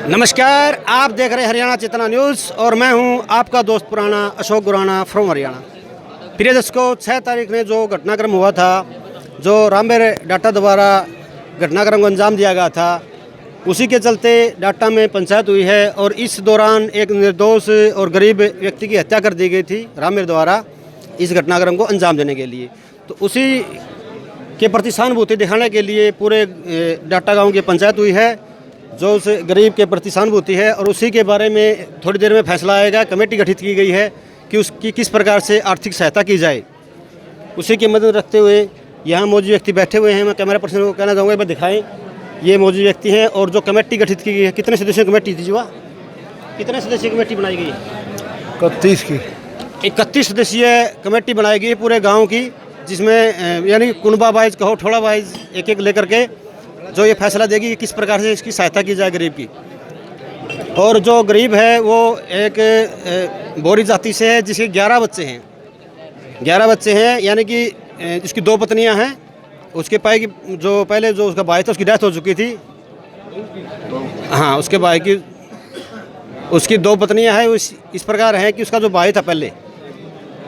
नमस्कार, आप देख रहे हैं हरियाणा चेतना न्यूज़ और मैं हूं आपका दोस्त पुराना अशोक गुराना फ्रॉम हरियाणा। प्रिय दर्शकों, 6 तारीख ने जो घटनाक्रम हुआ था, जो रामबेर डाटा द्वारा घटनाक्रम को अंजाम दिया गया था, उसी के चलते डाटा में पंचायत हुई है और इस दौरान एक निर्दोष और गरीब व्यक्ति की हत्या कर दी गई थी रामबेर द्वारा इस घटनाक्रम को अंजाम देने के लिए। तो उसी के प्रति सहानुभूति दिखाने के लिए पूरे डाटा गांव की पंचायत हुई है, जो उस गरीब के प्रति सहानुभूति है और उसी के बारे में थोड़ी देर में फैसला आएगा। कमेटी गठित की गई है कि उसकी किस प्रकार से आर्थिक सहायता की जाए। उसी की मदद रखते हुए यहाँ मौजूद व्यक्ति बैठे हुए हैं। मैं कैमरा पर्सन को कहना चाहूँगा, मैं दिखाएं, ये मौजूद व्यक्ति हैं। और जो कमेटी गठित की गई है, कितने सदस्यों की कमेटी थी जी? कितने सदस्यों की कमेटी बनाई गई है? 31 सदस्यीय कमेटी बनाई गई पूरे गाँव की, जिसमें यानी कुनबा वाइज कहो, ठोड़ा वाइज एक एक लेकर के जो ये फैसला देगी कि किस प्रकार से इसकी सहायता की जाए गरीब की। और जो गरीब है वो एक बोरी जाति से है, जिसके 11 बच्चे हैं। 11 बच्चे हैं, यानी कि इसकी 2 पत्नियां हैं। उसके भाई की जो पहले जो उसका भाई था, उसकी डेथ हो चुकी थी। हाँ, उसके भाई की उसकी 2 पत्नियां हैं। इस प्रकार है कि उसका जो भाई था पहले,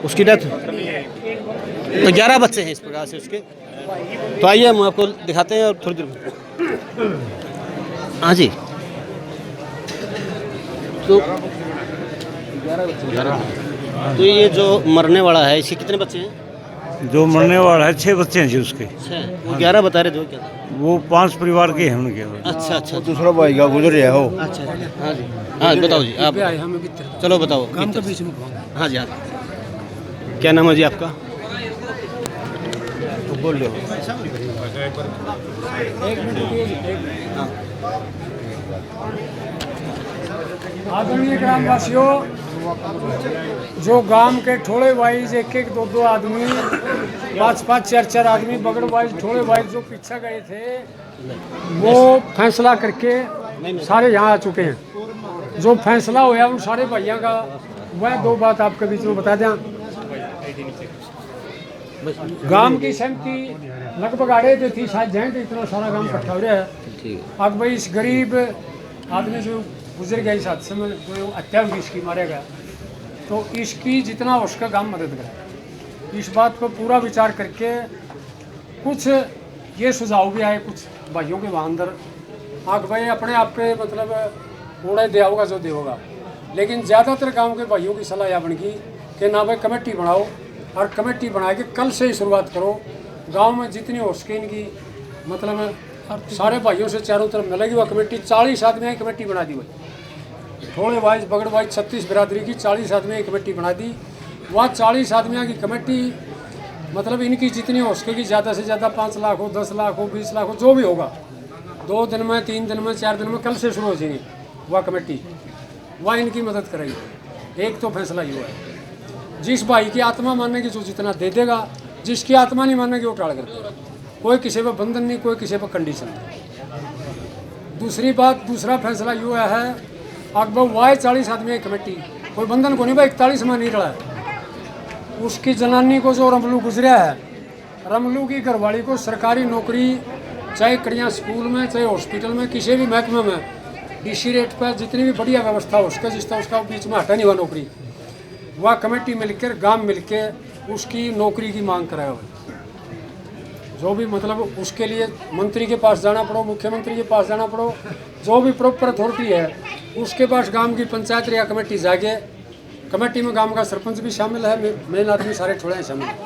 उसकी डेथ, तो 11 बच्चे हैं इस प्रकार से उसके। तो आइए हम आपको दिखाते हैं और थोड़ी देर। हाँ जी, तो 11 तो ये जो मरने वाला है, इसके कितने बच्चे हैं? जो मरने वाला है 6 बच्चे हैं जी उसके। वो 11 बता रहे थे, क्या था? वो 5 परिवार के हैं उनके। अच्छा अच्छा, दूसरा भाई का गुजर रहा हो। अच्छा, हाँ जी, हाँ बताओ जी आप। चलो बताओ। हाँ जी, हाँ। क्या नाम है जी आपका? बोल लो। आदरणीय ग्रामवासियों, जो गांव के ठोड़े वाइज 1-1, 2-2 आदमी, 5-5, 4-4 आदमी बगड़ वाइज, ठोड़े वाइज जो पीछे गए थे, वो फैसला करके सारे यहाँ आ चुके हैं। जो फैसला हुआ उन सारे भाइयों का, वह 2 बात आपके बीच में बता दें। गांव की सहमति लगभग आड़े तो थी, शायद जैन इतना सारा गांव इकट्ठा हो रहा है। अब भाई इस गरीब आदमी जो गुजर गया इस हादसे में, जो हत्या हुई इसकी, मारा गया, तो इसकी जितना उसका गांव मदद करे। इस बात पर पूरा विचार करके कुछ ये सुझाव भी आए कुछ भाइयों के वहाँ अंदर। आग भाई अपने आप पे मतलब उड़े दिया होगा जो दे होगा, लेकिन ज़्यादातर गाँव के भाइयों की सलाह यह बन गई कि ना भाई कमेटी बनाओ, और कमेटी बना के कल से ही शुरुआत करो। गांव में जितनी हो सके इनकी मतलब सारे भाइयों से चारों तरफ मिलेगी वह कमेटी। 40 आदमी की कमेटी बना दी हुई, थोड़े वाइज बगड़ वाइज 36 बिरादरी की 40 आदमी की कमेटी बना दी। वह 40 आदमियों की कमेटी मतलब इनकी जितनी हो सकेगी, ज़्यादा से ज़्यादा 5 लाख हो, 10 लाख हो, 20 लाख हो, जो भी होगा, 2 दिन में, 3 दिन में, 4 दिन में, कल से शुरू हो जाएगी वह कमेटी। वह इनकी मदद करेगी। एक तो फैसला ये है, जिस भाई की आत्मा मानेगी जो जितना दे देगा, जिसकी आत्मा नहीं मानेगी वो टाल कर देगा। कोई किसी पर बंधन नहीं, कोई किसी पर कंडीशन नहीं। दूसरी बात, दूसरा फैसला ये है, अकबर वाई 40 आदमी की कमेटी, कोई बंधन को नहीं भाई, 41 में नहीं रहा है। उसकी जनानी को जो रमलू गुजरा है, रमलू की घरवाली को सरकारी नौकरी, चाहे कड़ियाँ स्कूल में, चाहे हॉस्पिटल में, किसी भी महकमे में DC रेट पर जितनी भी बढ़िया व्यवस्था हो उसका, जिसका उसका बीच में हटा नहीं हुआ नौकरी, वह कमेटी मिलकर गांव मिलकर उसकी नौकरी की मांग कराया हुआ। जो भी मतलब उसके लिए मंत्री के पास जाना पड़ो, मुख्यमंत्री के पास जाना पड़ो, जो भी प्रॉपर अथॉरिटी है उसके पास गांव की पंचायत या कमेटी जाके, कमेटी में गांव का सरपंच भी शामिल है, मेन आदमी सारे थोड़े शामिल हैं,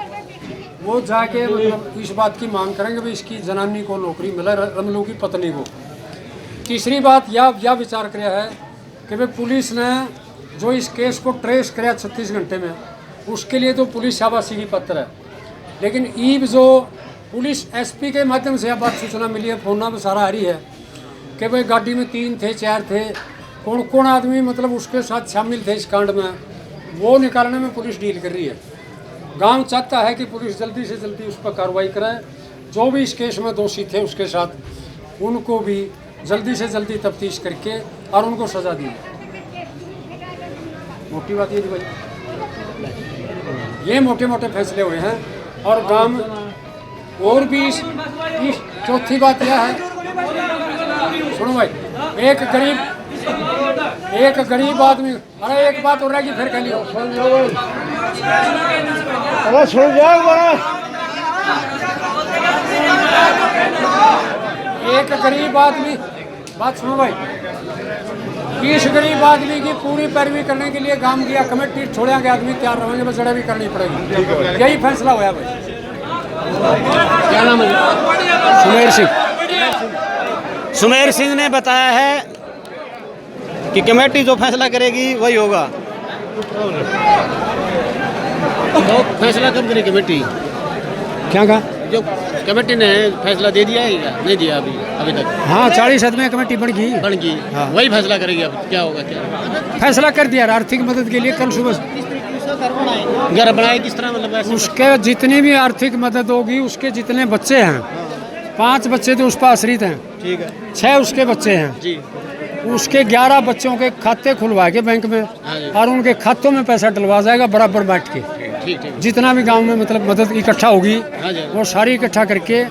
वो जाके मतलब इस बात की मांग करेंगे भाई इसकी जनानी को नौकरी मिले, रमलू की पत्नी को। तीसरी बात यह विचार किया है कि भाई पुलिस ने जो इस केस को ट्रेस कराया 36 घंटे में, उसके लिए तो पुलिस शाबाशी की पत्र है, लेकिन ईब जो पुलिस SP के माध्यम से यह बात सूचना मिली है, फोन पर सारा आ रही है कि भाई गाड़ी में 3 थे, 4 थे, कौन कौन आदमी मतलब उसके साथ शामिल थे इस कांड में, वो निकालने में पुलिस डील कर रही है। गांव चाहता है कि पुलिस जल्दी से जल्दी उस पर कार्रवाई करे। जो भी इस केस में दोषी थे उसके साथ उनको भी जल्दी से जल्दी तफ्तीश करके और उनको सजा दी। मोटी बात ये भाई, ये मोटे मोटे फैसले हुए हैं। और गांव और भी इस चौथी बात यह है, सुनो भाई, एक गरीब आदमी, अरे एक बात हो रहा है कि फिर कह लियो, एक गरीब आदमी, बात सुनो भाई, इस गरीब आदमी की पूरी पैरवी करने के लिए काम किया कमेटी छोड़ेंगे आदमी तैयार रहेंगे, बस जड़ा भी करनी पड़ेगी, यही फैसला हुआ भाई। क्या नाम है? सुमेर सिंह। सुमेर सिंह ने बताया है कि कमेटी जो फैसला करेगी वही होगा। तो फैसला कब करेगी कमेटी? क्या कहा? जो कमेटी ने फैसला दे दिया है या नहीं दिया अभी तक? हाँ 40 आदमी कमेटी बन गई, हाँ। वही फैसला करेगी। अब क्या होगा? क्या फैसला कर दिया आर्थिक मदद के लिए। कल सुबह घर बनाए किस तरह, मतलब ऐसे? उसके जितनी भी आर्थिक मदद होगी, उसके जितने बच्चे हैं, 5 बच्चे तो उस पर आश्रित हैं, ठीक है 6 उसके बच्चे हैं जी। उसके 11 बच्चों के खाते खुलवा के बैंक में, और उनके खातों में पैसा डलवा जाएगा बराबर बांट के। ठीक जितना भी गांव में मतलब मदद इकट्ठा होगी वो सारी इकट्ठा करके,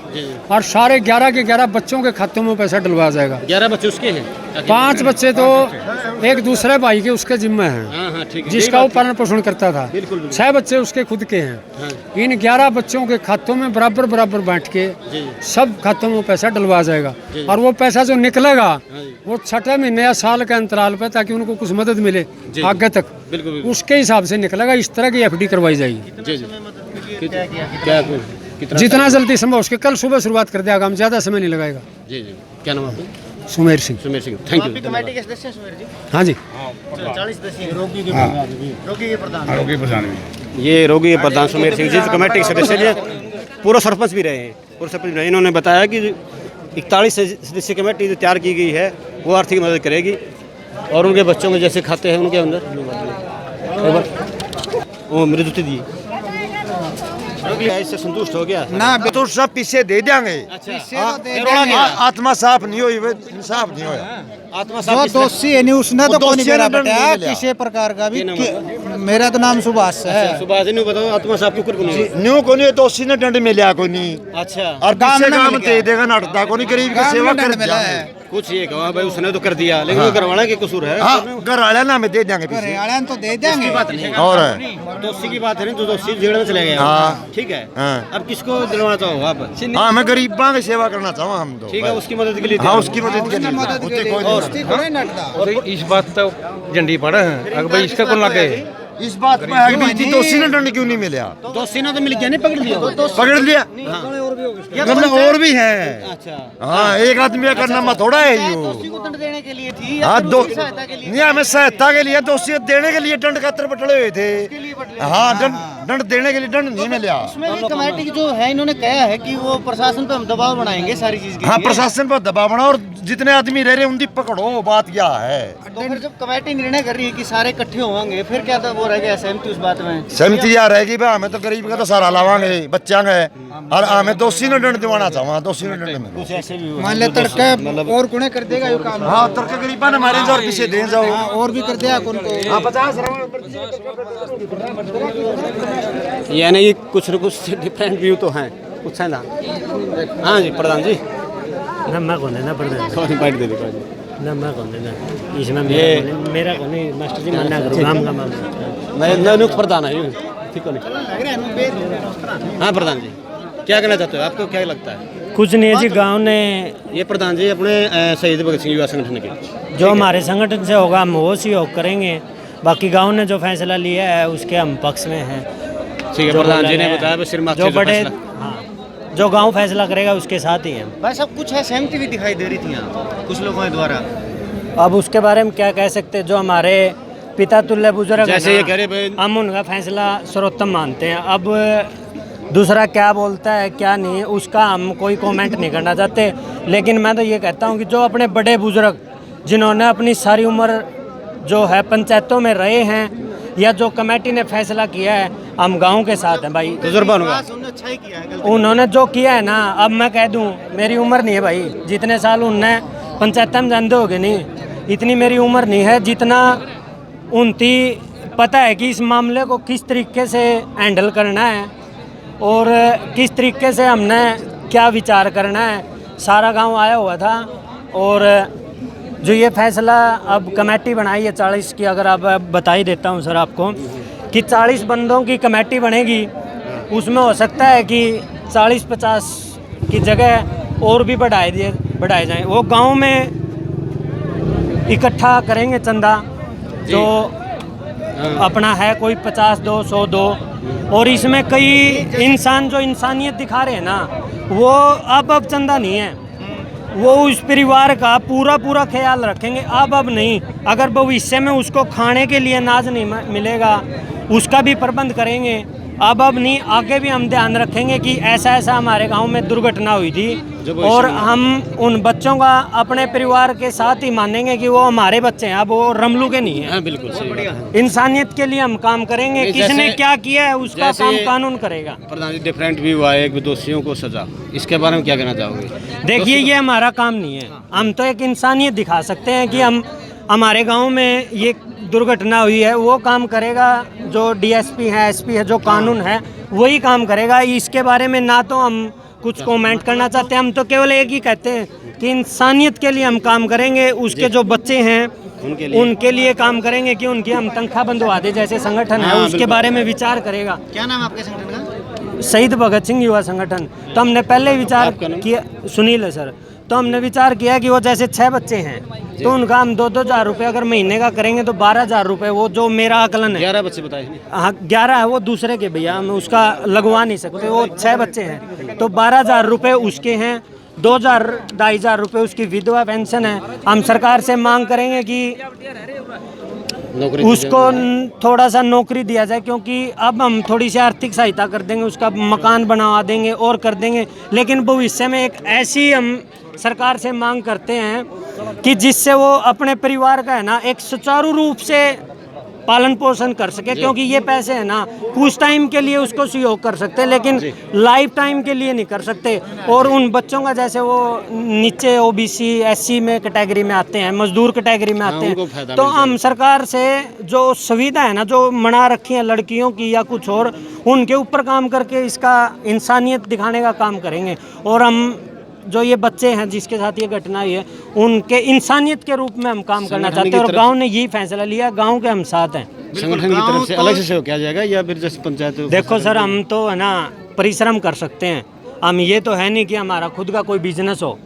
और सारे 11 के 11 बच्चों के खातों में पैसा डलवा जाएगा। 11 बच्चे उसके हैं? 5 बच्चे तो एक दूसरे भाई के उसके जिम्मे हैं, हाँ, ठीक है, जिसका वो पालन पोषण करता था। बिल्कुल। 6 बच्चे उसके खुद के हैं। इन 11 बच्चों के खातों में बराबर बराबर बांट के सब खातों में पैसा डलवा जाएगा, और वो पैसा जो निकलेगा वो 6 महीने या साल के अंतराल पे, ताकि उनको कुछ मदद मिले आगे तक, उसके हिसाब से निकलेगा। इस तरह की FD करवाई जाएगी। जितना जल्दी संभव उसके। कल सुबह शुरुआत कर दिया, हम ज्यादा समय नहीं लगाएगा। जी। क्या नाम है? Sumer Singh. Sumer Singh, thank you. Committee के सदस्य हैं सुमेर जी? हाँ जी। 40 सदस्य रोगी के प्रधान ये रोगी प्रधान सुमेर सिंह जी कमेटी के सदस्य जी, पूर्व सरपंच भी रहे हैं। पूर्व सरपंच भी रहे। इन्होंने बताया कि 41 सदस्य कमेटी जो तैयार की गई है वो आर्थिक मदद करेगी, और उनके बच्चों में जैसे खाते हैं उनके अंदर वो मृत्यु दी। इससे संतुष्ट हो गया ना तो सब पीछे दे देंगे। आत्मा साफ नहीं हुई, साफ नहीं हुआ। आत्मा जो साफ दोषी है नहीं उसने तो कोई नहीं दोषी ने करा दंड नहीं बेटा लिया। किसी प्रकार का भी। क्या नाम मेरा तो नाम सुभाष है। सुभाष जी बताओ, आत्मा साफ क्यों कर नहीं? न्यू को नहीं, दोषी ने दंड मिला को नहीं, अच्छा, और काम पीछे न काम मिल दे गया। देगा नटता को नहीं, गरीब की काम सेवा में कर दंड मिला जाएंगे। है। कुछ ये कहा भाई उसने तो कर दिया, लेकिन वो करवाना के कसूर है। हाँ घर वाले ना में दे देंगे पीछे। हरियाणा तो दे देंगे। और दोषी की बात है नहीं, तो दोषी जेल में चले गए। हाँ। ठीक है। हाँ। अब किसको दिलवाना चाहो आप? हाँ मैं गरीबों की सेवा करना चाहूँ हम तो। ठीक है, उसकी मदद के लिए। हाँ उसकी मदद के लिए मदद उससे के कोई लिए नहीं। दोस्ती थोड़ी नटता। और इस बात तो झंडी पड़ा है, अगर भाई इसका कौन लगे? इस बात में है कि जी दोषी ने दंड क्यों नहीं मिला? दोषी ने तो मिल गया, नहीं पकड़ लिया। पकड़ लिया मतलब और भी है। अच्छा, हाँ एक आदमी का करना मत थोड़ा है यो। दोषी को दंड देने के लिए थी या हाँ फिर दो उनकी सहायता के लिए? नहीं हमें सहायता के लिए, दोषी देने के लिए दंड कतर बटले हुए थे। हाँ दंड देने के लिए दंड नहीं मिला। उसमें भी कमेटी जो है इन्होंने कहा है कि वो प्रशासन पे हम दबाव बनाएंगे सारी चीज के हाँ लिए। प्रशासन पर दबाव बनाओ, और जितने आदमी रह रहे उनकी पकड़ो। बात क्या है? तो फिर जब कमेटी निर्णय कर रही है कि सारे इकट्ठे होंगे, फिर क्या था वो रह गया सहमति उस बात में? सहमति यार रहेगी भाई, हमें तो गरीब का तो सारा लावांगे बच्चा है, और हमें दोषी ने दंड दिवाना चाहूँ। दोषी ने दंड में कुछ ऐसे भी हुआ। मान ले तड़के और कुने कर देगा ये काम। हाँ तर्क गरीबा ने मारे जाओ और पीछे दे जाओ। हाँ, और भी कर देगा उनको। यानी कि कुछ न कुछ डिफरेंट व्यू तो हैं, कुछ है ना? हाँ जी प्रधान जी। ना मैं कौन है ना प्रधान, कौन बाइट दे देगा? ना मैं कौन है ना, इसमें ये- मेरा कौन है मास्टर जी, मना करो काम का मामला। मैं नियुक्त प्रधान है, ठीक है। हाँ प्रधान जी, क्या कहना चाहते हो? आपको क्या लगता है? कुछ नहीं है जी, गांव ने ये प्रधान जी अपने शहीद भगत सिंह युवा संगठन के जो हमारे संगठन से होगा हम वो सहयोग करेंगे, बाकी गांव ने जो फैसला लिया है उसके हम पक्ष में हैं। ठीक है। जो प्रधान जी बोला ने है, बताया सिरमाथ जो से जो बड़े फैसला- हाँ, जो गांव फैसला करेगा उसके साथ ही हैं। भाई सब कुछ है, सहमति भी दिखाई दे रही थी यहाँ कुछ लोगों के द्वारा। अब उसके बारे में क्या कह सकते हैं, जो हमारे पिता तुल्य बुजुर्ग हैं जैसे ना, ये कह रहे भाई- हम उनका फैसला सर्वोत्तम मानते हैं। अब दूसरा क्या बोलता है क्या नहीं, उसका हम कोई कमेंट नहीं करना चाहते। लेकिन मैं तो ये कहता हूँ कि जो अपने बड़े बुजुर्ग जिन्होंने अपनी सारी उम्र जो है पंचायतों में रहे हैं, या जो कमेटी ने फैसला किया है, हम गांव के साथ हैं भाई। तजुर्बा होगा। उन्होंने अच्छा ही किया है, गलती उन्होंने जो किया है ना, अब मैं कह दूं मेरी उम्र नहीं है भाई, जितने साल उनने पंचायत में जानते होगे नहीं, इतनी मेरी उम्र नहीं है जितना उनकी पता है कि इस मामले को किस तरीके से हैंडल करना है। और किस तरीके से हमने क्या विचार करना है, सारा गांव आया हुआ था। और जो ये फैसला अब कमेटी बनाई है 40 की, अगर आप बता ही देता हूँ सर आपको कि 40 बंदों की कमेटी बनेगी, उसमें हो सकता है कि 40-50 की जगह और भी बढ़ाए जाएं। वो गांव में इकट्ठा करेंगे चंदा, जो अपना है, कोई 50 दो 100 दो, और इसमें कई इंसान जो इंसानियत दिखा रहे हैं ना, वो अब चंदा नहीं है, वो उस परिवार का पूरा ख्याल रखेंगे। अब नहीं, अगर भविष्य में उसको खाने के लिए अनाज नहीं मिलेगा, उसका भी प्रबंध करेंगे। अब नहीं, आगे भी हम ध्यान रखेंगे कि ऐसा हमारे गांव में दुर्घटना हुई थी, और हम उन बच्चों का अपने परिवार के साथ ही मानेंगे कि वो हमारे बच्चे हैं, अब वो रमलू के नहीं हैं। बिल्कुल सही बात। इंसानियत के लिए हम काम करेंगे, किसने क्या किया है उसका काम कानून करेगा। प्रधान जी, डिफरेंट व्यू आए एक दोषियों को सजा, इसके बारे में क्या कहना चाहोगे? देखिए, ये हमारा काम नहीं है, हम तो एक इंसानियत दिखा सकते हैं कि हम हमारे गांव में ये दुर्घटना हुई है, वो काम करेगा जो डीएसपी है, एसपी है, जो कानून है वही काम करेगा। इसके बारे में ना तो हम कुछ कमेंट करना चाहते हैं, हम तो केवल एक ही कहते हैं कि इंसानियत के लिए हम काम करेंगे, उसके जो बच्चे हैं उनके लिए काम करेंगे कि उनकी हम तनख्वाह बंधवा दे, जैसे संगठन है उसके बारे में विचार करेगा। क्या नाम है आपके संगठन का? शहीद भगत सिंह युवा संगठन। तो हमने पहले विचार किया, सुनील है सर, तो हमने विचार किया कि वो जैसे 6 बच्चे हैं तो उनका हम 2-2 हज़ार रुपये अगर महीने का करेंगे तो 12,000 रुपये, वो जो मेरा आकलन है। 11 बच्चे बताए। हाँ 11 है, वो दूसरे के भैया, हम उसका लगवा नहीं सकते, वो 6 बच्चे हैं तो 12,000 रुपये उसके हैं, 2,000-2,500 रुपये उसकी विधवा पेंशन है। हम सरकार से मांग करेंगे कि उसको थोड़ा सा नौकरी दिया जाए, क्योंकि अब हम थोड़ी सी आर्थिक सहायता कर देंगे, उसका मकान बनवा देंगे और कर देंगे, लेकिन भविष्य में एक ऐसी हम सरकार से मांग करते हैं कि जिससे वो अपने परिवार का है ना एक सुचारू रूप से पालन पोषण कर सके, क्योंकि ये पैसे है ना कुछ टाइम के लिए उसको सहयोग कर सकते हैं, लेकिन लाइफ टाइम के लिए नहीं कर सकते। और उन बच्चों का जैसे वो नीचे ओबीसी एससी में कैटेगरी में आते हैं, मजदूर कैटेगरी में आते हैं, तो हम सरकार से जो सुविधा है ना जो मना रखी है लड़कियों की या कुछ और, उनके ऊपर काम करके इसका इंसानियत दिखाने का काम करेंगे। और हम जो ये बच्चे हैं जिसके साथ ये घटना हुई है, उनके इंसानियत के रूप में हम काम करना चाहते हैं, और गांव ने यही फैसला लिया, गांव के हम साथ हैं। संगठन की तरफ से अलग से सहयोग किया जाएगा या फिर जैसे पंचायत? देखो सर, हम तो है ना परिश्रम कर सकते हैं, हम ये तो है नहीं कि हमारा खुद का कोई बिजनेस हो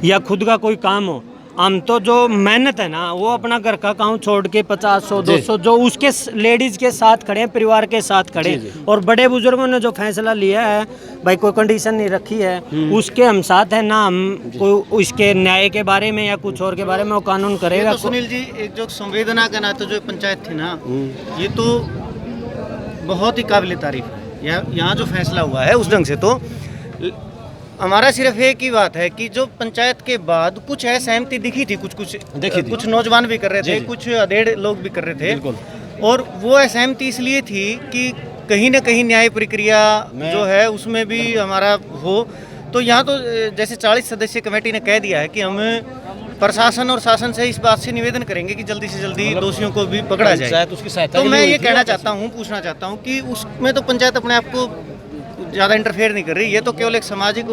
या खुद का कोई काम हो। हम तो जो मेहनत है ना वो अपना घर का काम छोड़ के 50-100-200 जो उसके लेडीज के साथ खड़े हैं, परिवार के साथ खड़े हैं, और बड़े बुजुर्गों ने जो फैसला लिया है भाई, कोई कंडीशन नहीं रखी है, उसके हम साथ हैं ना। हम कोई इसके न्याय के बारे में या कुछ और के बारे में वो कानून करेगा। तो सुनील जी, एक जो संवेदना का नाते जो पंचायत थी ना, ये तो बहुत ही काबिल तारीफ है। यहाँ जो फैसला हुआ है उस ढंग से तो हमारा सिर्फ एक ही बात है कि जो पंचायत के बाद कुछ असहमति दिखी थी, कुछ नौजवान भी कर रहे थे, कुछ अधेड़ लोग भी कर रहे थे, और वो असहमति इसलिए थी कि कहीं ना कहीं न्याय प्रक्रिया जो है उसमें भी हमारा हो। तो यहाँ तो जैसे 40 सदस्यीय कमेटी ने कह दिया है कि हम प्रशासन और शासन से इस बात से निवेदन करेंगे कि जल्दी से जल्दी दोषियों को भी पकड़ा जाए। तो मैं ये कहना चाहता हूँ, पूछना चाहता हूँ कि उसमें तो पंचायत अपने आप को ज़्यादा इंटरफेयर नहीं कर रही, ये तो केवल एक सामाजिक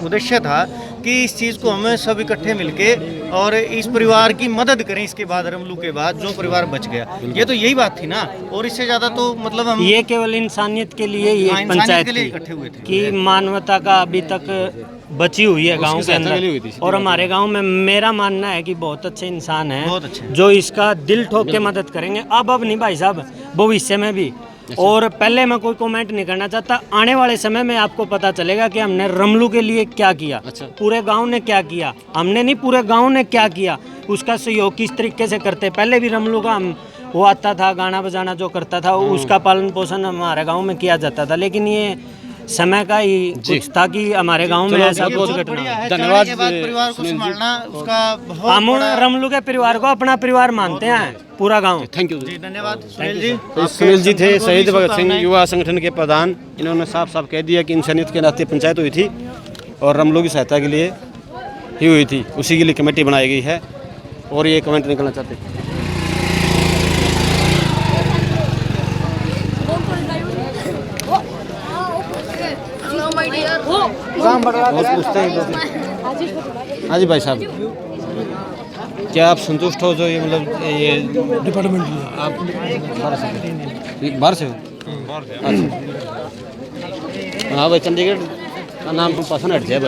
उद्देश्य था कि इस चीज़ को हमें सब इकट्ठे मिलके और इस परिवार की मदद करें। इसके बाद रमलू के बाद जो परिवार बच गया, ये तो यही बात थी ना, और इससे ज़्यादा तो मतलब हम ये केवल इंसानियत के लिए ये पंचायत के लिए इकट्ठे हुए थे कि मानवता का अभी तक बची हुई है गांव के अंदर। और हमारे गांव में मेरा मानना है कि बहुत अच्छे इंसान हैं जो इसका दिल ठोक के मदद करेंगे, अब नहीं भाई साहब, भविष्य में भी। और पहले मैं कोई कमेंट नहीं करना चाहता, आने वाले समय में आपको पता चलेगा कि हमने रमलू के लिए क्या किया, पूरे गांव ने क्या किया, हमने नहीं पूरे गांव ने क्या किया, उसका सहयोग किस तरीके से करते। पहले भी रमलू का वो आता था, गाना बजाना जो करता था उसका पालन पोषण हमारे गाँव में किया जाता था, लेकिन ये समय का ही कुछ था कि हमारे गांव में ऐसा कुछ घटना। धन्यवाद। परिवार को संभालना उसका बहुत हम रमलू के परिवार को अपना परिवार मानते हैं, पूरा गांव। थैंक यू जी, धन्यवाद सुनील जी। सुनील जी थे शहीद भगत सिंह युवा संगठन के प्रधान। इन्होंने साफ साफ कह दिया कि इंसानियत के नाते पंचायत हुई थी और रमलू की सहायता के लिए ही हुई थी, उसी के लिए कमेटी बनाई गई है। और ये कमेंट निकलना चाहते और पूछते हैं हाँ जी भाई साहब, क्या आप संतुष्ट हो जो ये मतलब ये डिपार्टमेंट आप बाहर से हो? अच्छा हाँ भाई, चंडीगढ़ का नाम पसंद हट जाए भाई।